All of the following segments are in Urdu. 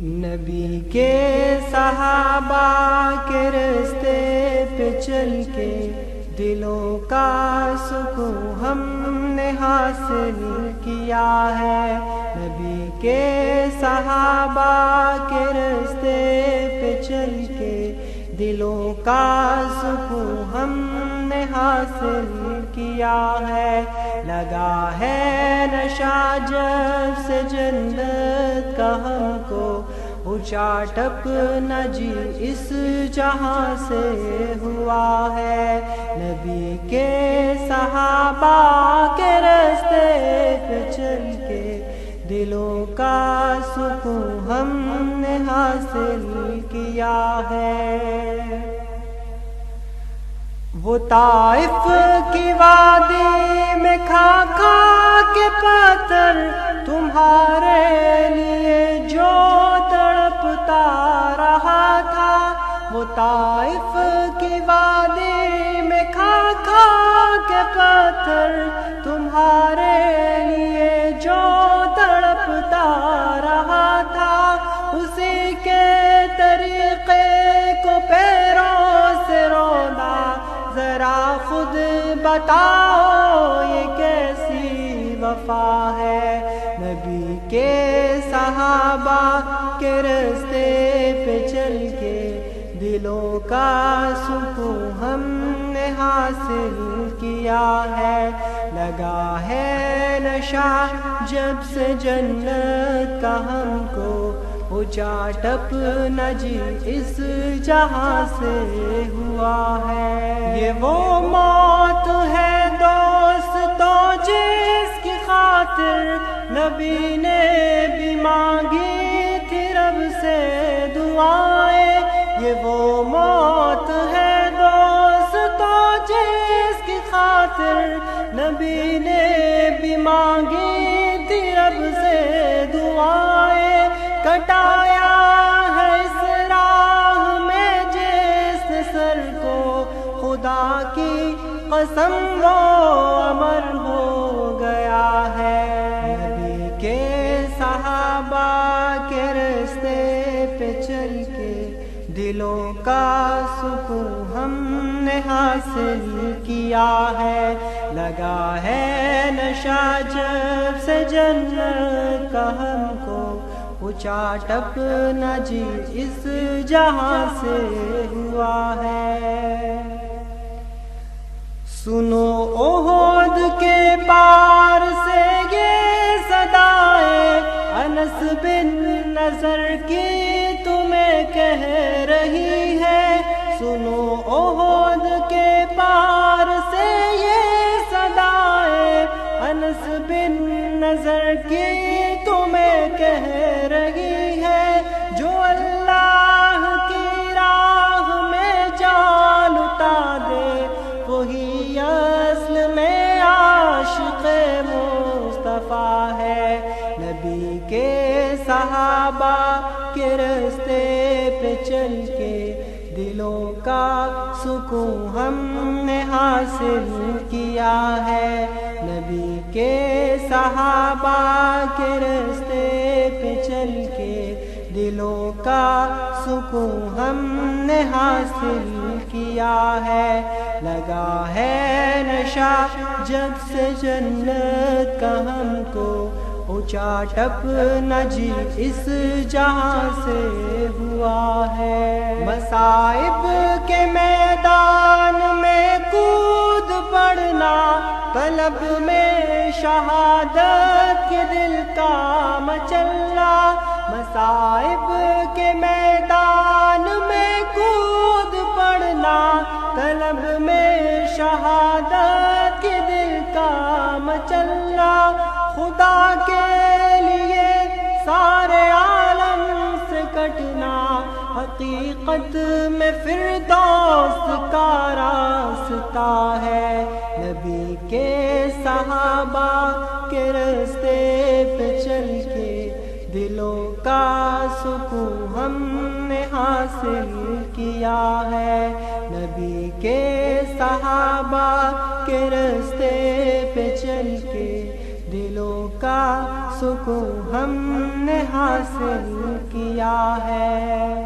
نبی کے صحابہ کے راستے پہ چل کے دلوں کا سکون ہم نے حاصل کیا ہے۔ نبی کے صحابہ کے راستے پہ چل کے دلوں کا سکون ہم نے حاصل کیا ہے۔ لگا ہے نشہ جب سے جنت کا ہم کو، اونچا ٹپنا جی اس جہاں سے ہوا ہے۔ نبی کے صحابہ کے راستے پہ چل کے دلوں کا سکون ہم نے حاصل کیا ہے۔ وہ طائف کی وادی میں کھا کھا کے پتھر تمہارے لیے جو تڑپتا رہا تھا، وہ طائف کی وادی میں کھا کھا کے پتھر تمہارے لیے جو تڑپتا رہا تھا، اسی کے طریقے کو پیروں سے رونا، ذرا خود بتاؤ یہ کیسی وفا ہے۔ نبی کے صحابہ کے راستے پہ چل کے دلوں کا سکون ہم نے حاصل کیا ہے۔ لگا ہے نشہ جب سے جنت کا ہم کو، اونچا ٹپنا جی اس جہاں سے ہوا ہے۔ یہ وہ موت ہے دوستوں جس کی خاطر نبی نے بھی مانگی تھی رب سے دعائیں۔ یہ وہ موت ہے دوستوں جس کی خاطر نبی نے بھی مانگی تھی رب سے دعائیں۔ کٹایا ہے اس راہ میں جس نے سر کو، خدا کی قسم وہ امر ہو گیا ہے۔ نبی کے صحابہ کے راستے پہ چل کے دلوں کا سکون ہم نے حاصل کیا ہے۔ لگا ہے نشہ جب سے جنت کا ہم کو، اونچا ٹپنا جی اس جہاں سے ہوا ہے۔ سنو احد کے پار سے یہ صدائیں انس بن نضر کی تمہیں کہہ رہی ہے۔ سنو احد کے پار سے یہ صدائیں انس بن نضر کی تمہیں کہہ رہی ہے۔ جو اللہ کی راہ میں جان لٹا دے وہی اصل میں عاشق مصطفیٰ ہے۔ نبی کے صحابہ کے راستے پہ چل کے دلوں کا سکون ہم نے حاصل کیا ہے۔ نبی کے صحابہ کے راستے پہ چل کے دلوں کا سکون ہم نے حاصل کیا ہے۔ لگا ہے نشہ جب سے جنت کا ہم کو، اونچا ٹپنا جی اس جہاں سے ہوا ہے۔ مصائب کے میدان میں کود پڑنا، طلب میں شہادت کے دل کا مچلنا۔ مصائب کے میدان میں کود پڑنا، طلب میں شہادت کے دل کا مچلنا۔ خدا کے لیے سارے عالم سے کٹنا، حقیقت میں فردوس کا راستہ ہے۔ نبی کے صحابہ کے راستے پہ چل کے دلوں کا سکون ہم نے حاصل کیا ہے۔ نبی کے صحابہ کے راستے پہ چل کے دلوں کا سکون ہم نے حاصل کیا ہے۔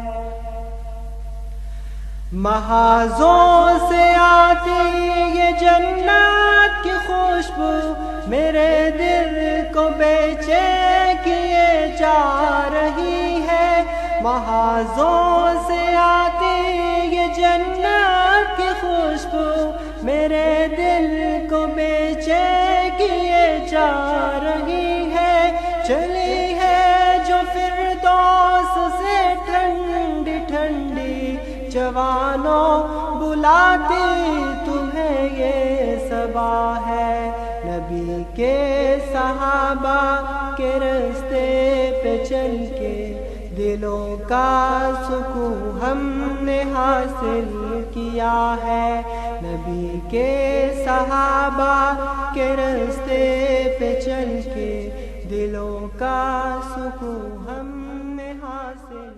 محاذوں سے آتی یہ جنت کی خوشبو میرے دل کو بے چین کیے جا رہی ہے۔ محاذوں سے آتی یہ جنت کی خوشبو میرے دل کو بے چین کیے جا رہی ہے۔ چلی ہے جو فردوس سے ٹھنڈی ٹھنڈی جوانوں بلاتی تمہیں یہ صبا ہے۔ نبی کے صحابہ کے راستے پہ چل کے دلوں کا سکون ہم نے حاصل کیا ہے۔ نبی کے صحابہ کے راستے پہ چل کے دلوں کا سکون ہم نے حاصل